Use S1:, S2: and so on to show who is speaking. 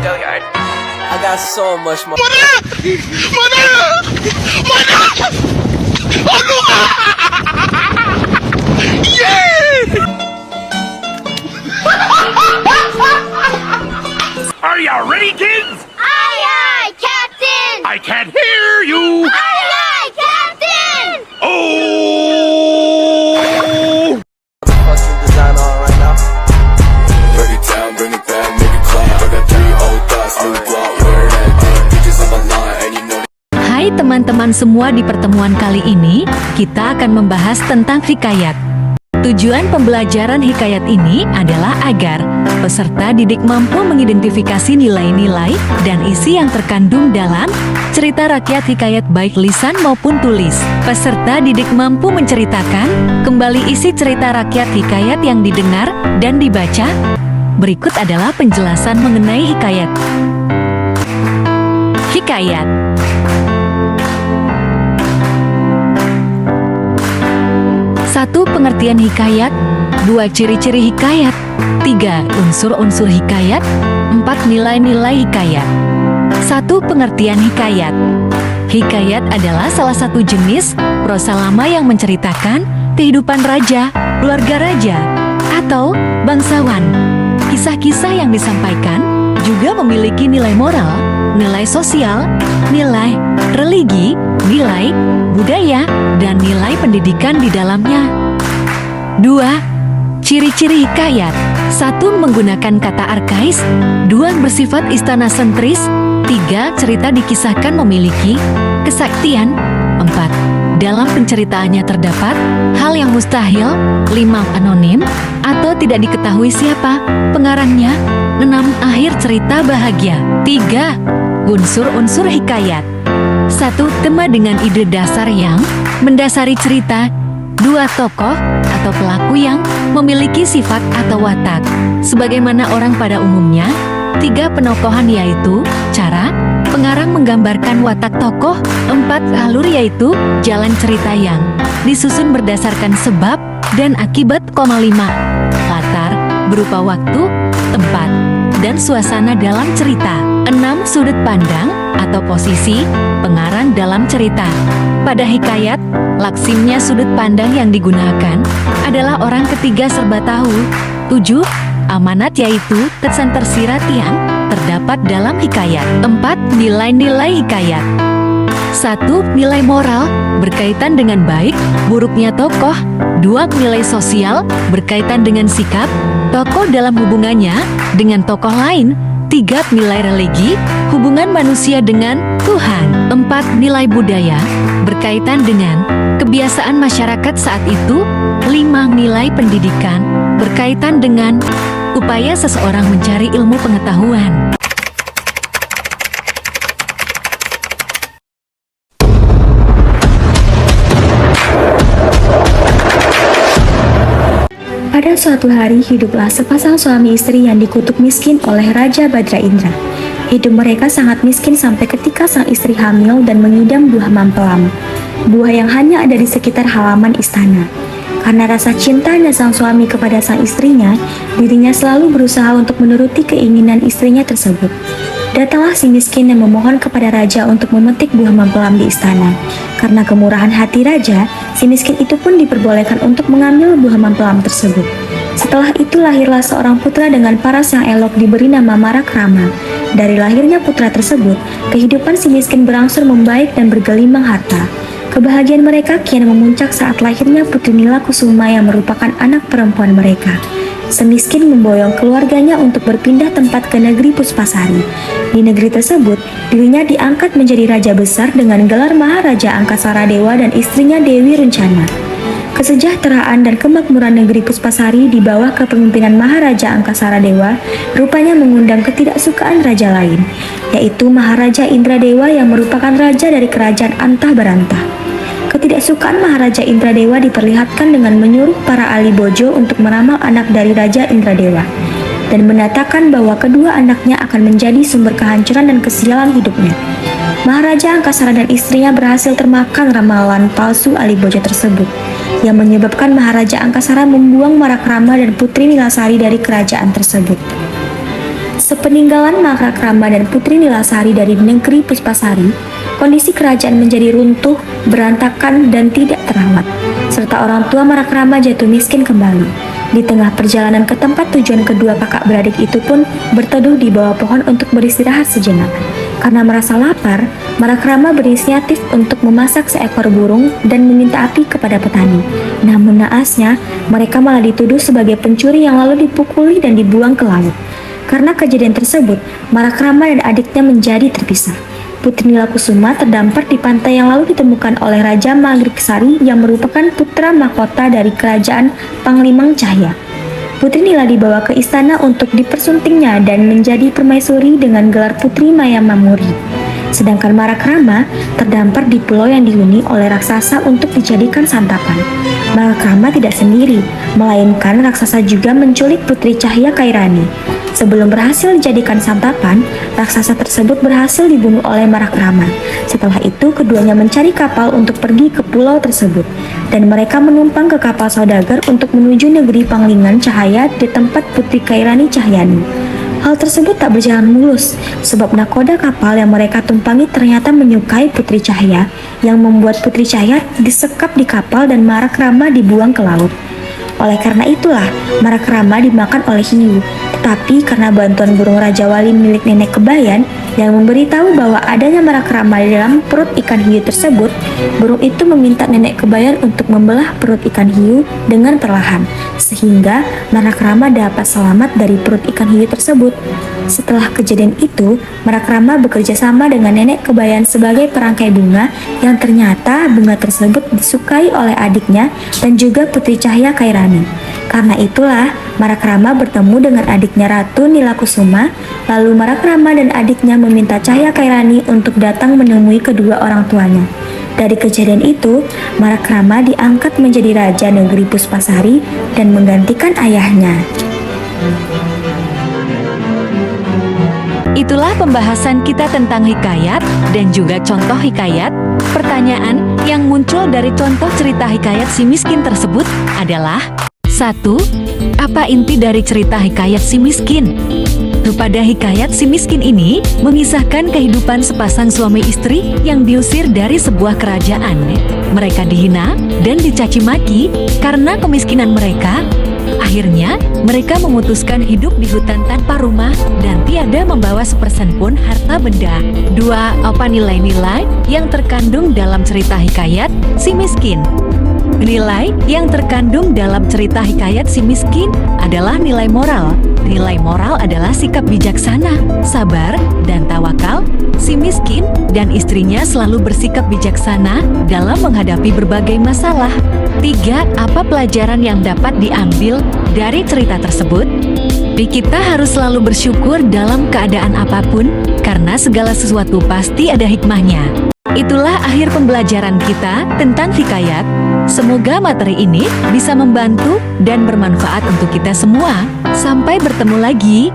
S1: I got so much more.
S2: Are you ready, kids?
S3: Aye, aye, Captain!
S2: I can't hear you.
S3: Aye, aye, Captain!
S2: Oh!
S1: Fucking design on right now.
S4: Break it down, bring it back, make it clap. I got 3 old thoughts, new block, where that thing. Bitches on my line, and you know.
S5: Hai teman-teman semua, di pertemuan kali ini kita akan membahas tentang hikayat. Tujuan pembelajaran hikayat ini adalah agar peserta didik mampu mengidentifikasi nilai-nilai dan isi yang terkandung dalam cerita rakyat hikayat baik lisan maupun tulis. Peserta didik mampu menceritakan kembali isi cerita rakyat hikayat yang didengar dan dibaca. Berikut adalah penjelasan mengenai hikayat. Hikayat. Satu, pengertian hikayat. 2, ciri-ciri hikayat. 3, unsur-unsur hikayat. 4, nilai-nilai hikayat. 1. Pengertian hikayat. Hikayat adalah salah satu jenis prosa lama yang menceritakan kehidupan raja, keluarga raja, atau bangsawan. Kisah-kisah yang disampaikan juga memiliki nilai moral, nilai sosial, nilai religi, nilai budaya, dan nilai pendidikan di dalamnya. 2. Ciri-ciri hikayat. 1. Menggunakan kata arkais. 2. Bersifat istana sentris. 3. Cerita dikisahkan memiliki kesaktian. 4. Dalam penceritaannya terdapat hal yang mustahil. 5. Anonim atau tidak diketahui siapa pengarangnya. 6. Akhir cerita bahagia. 3. Unsur-unsur hikayat. 1. Tema dengan ide dasar yang mendasari cerita. 2. Tokoh atau pelaku yang memiliki sifat atau watak sebagaimana orang pada umumnya. 3. Penokohan yaitu cara pengarang menggambarkan watak tokoh. 4. Alur yaitu jalan cerita yang disusun berdasarkan sebab dan akibat. 5. Latar berupa waktu, tempat, dan suasana dalam cerita. 6. Sudut pandang atau posisi pengarang dalam cerita. Pada hikayat, laksimnya sudut pandang yang digunakan adalah orang ketiga serba tahu. 7. Amanat yaitu kesan tersirat yang terdapat dalam hikayat. 4. Nilai-nilai hikayat. 1. Nilai moral berkaitan dengan baik, buruknya tokoh. 2. Nilai sosial berkaitan dengan sikap tokoh dalam hubungannya dengan tokoh lain. 3. Nilai religi, hubungan manusia dengan Tuhan. 4. Nilai budaya, berkaitan dengan kebiasaan masyarakat saat itu. 5. Nilai pendidikan, berkaitan dengan upaya seseorang mencari ilmu pengetahuan.
S6: Pada suatu hari, hiduplah sepasang suami istri yang dikutuk miskin oleh Raja Badra Indra. Hidup mereka sangat miskin sampai ketika sang istri hamil dan mengidam buah mampelam, buah yang hanya ada di sekitar halaman istana. Karena rasa cintanya sang suami kepada sang istrinya, dirinya selalu berusaha untuk menuruti keinginan istrinya tersebut. Datanglah si miskin yang memohon kepada raja untuk memetik buah mampelam di istana. Karena kemurahan hati raja, si miskin itu pun diperbolehkan untuk mengambil buah mampelam tersebut. Setelah itu lahirlah seorang putra dengan paras yang elok diberi nama Marakrama. Dari lahirnya putra tersebut, kehidupan si miskin berangsur membaik dan bergelimang harta. Kebahagiaan mereka kian memuncak saat lahirnya Putri Nila Kusuma yang merupakan anak perempuan mereka. Semiskin memboyong keluarganya untuk berpindah tempat ke negeri Puspasari. Di negeri tersebut, dirinya diangkat menjadi raja besar dengan gelar Maharaja Angkasara Dewa dan istrinya Dewi Rencana. Kesejahteraan dan kemakmuran negeri Puspasari di bawah kepemimpinan Maharaja Angkasara Dewa rupanya mengundang ketidaksukaan raja lain, yaitu Maharaja Indradewa yang merupakan raja dari kerajaan Antah Barantah. Ketidaksukaan Maharaja Indradewa diperlihatkan dengan menyuruh para ahli bojo untuk meramal anak dari Raja Indradewa dan menyatakan bahwa kedua anaknya akan menjadi sumber kehancuran dan kesialan hidupnya. Maharaja Angkasara dan istrinya berhasil termakan ramalan palsu ahli bojo tersebut, yang menyebabkan Maharaja Angkasara membuang Marakrama dan Putri Nilasari dari kerajaan tersebut. Sepeninggalan Malakrama dan Putri Nilasari dari negeri Puspasari, kondisi kerajaan menjadi runtuh, berantakan, dan tidak terawat, serta orang tua Malakrama jatuh miskin kembali. Di tengah perjalanan ke tempat tujuan kedua kakak beradik itu pun berteduh di bawah pohon untuk beristirahat sejenak. Karena merasa lapar, Malakrama berinisiatif untuk memasak seekor burung dan meminta api kepada petani. Namun naasnya, mereka malah dituduh sebagai pencuri yang lalu dipukuli dan dibuang ke laut. Karena kejadian tersebut, Malakrama dan adiknya menjadi terpisah. Putri Nilakusuma terdampar di pantai yang lalu ditemukan oleh Raja Magriksari yang merupakan putra mahkota dari kerajaan Panglimang Cahya. Putri Nila dibawa ke istana untuk dipersuntingnya dan menjadi permaisuri dengan gelar Putri Mayamamuri. Sedangkan Malakrama terdampar di pulau yang dihuni oleh raksasa untuk dijadikan santapan. Malakrama tidak sendiri, melainkan raksasa juga menculik Putri Cahya Kairani. Sebelum berhasil dijadikan santapan, raksasa tersebut berhasil dibunuh oleh Malakrama. Setelah itu, keduanya mencari kapal untuk pergi ke pulau tersebut, dan mereka menumpang ke kapal saudagar untuk menuju negeri Panglingan Cahaya di tempat Putri Kairani Cahyani. Hal tersebut tak berjalan mulus, sebab nakoda kapal yang mereka tumpangi ternyata menyukai Putri Cahya, yang membuat Putri Cahya disekap di kapal dan Malakrama dibuang ke laut. Oleh karena itulah, Malakrama dimakan oleh hiu. Tetapi karena bantuan burung Raja Wali milik Nenek Kebayan yang memberitahu bahwa adanya Malakrama di dalam perut ikan hiu tersebut, burung itu meminta Nenek Kebayan untuk membelah perut ikan hiu dengan perlahan, sehingga Malakrama dapat selamat dari perut ikan hiu tersebut. Setelah kejadian itu, Malakrama bekerja sama dengan Nenek Kebayan sebagai perangkai bunga yang ternyata bunga tersebut disukai oleh adiknya dan juga Putri Cahya Kairani. Karena itulah, Malakrama bertemu dengan adiknya Ratu Nilakusuma, lalu Malakrama dan adiknya meminta Cahya Kairani untuk datang menemui kedua orang tuanya. Dari kejadian itu, Malakrama diangkat menjadi raja negeri Puspasari dan menggantikan ayahnya.
S5: Itulah pembahasan kita tentang hikayat dan juga contoh hikayat. Pertanyaan yang muncul dari contoh cerita hikayat si miskin tersebut adalah 1. Apa inti dari cerita hikayat si miskin? Pada hikayat si miskin ini mengisahkan kehidupan sepasang suami istri yang diusir dari sebuah kerajaan. Mereka dihina dan dicaci maki karena kemiskinan mereka. Akhirnya, mereka memutuskan hidup di hutan tanpa rumah dan tiada membawa sepersen pun harta benda. 2. Apa nilai-nilai yang terkandung dalam cerita hikayat si miskin? Nilai yang terkandung dalam cerita hikayat si miskin adalah nilai moral. Nilai moral adalah sikap bijaksana, sabar, dan tawakal. Si miskin dan istrinya selalu bersikap bijaksana dalam menghadapi berbagai masalah. 3. Apa pelajaran yang dapat diambil dari cerita tersebut? Kita harus selalu bersyukur dalam keadaan apapun, karena segala sesuatu pasti ada hikmahnya. Itulah akhir pembelajaran kita tentang hikayat. Semoga materi ini bisa membantu dan bermanfaat untuk kita semua. Sampai bertemu lagi.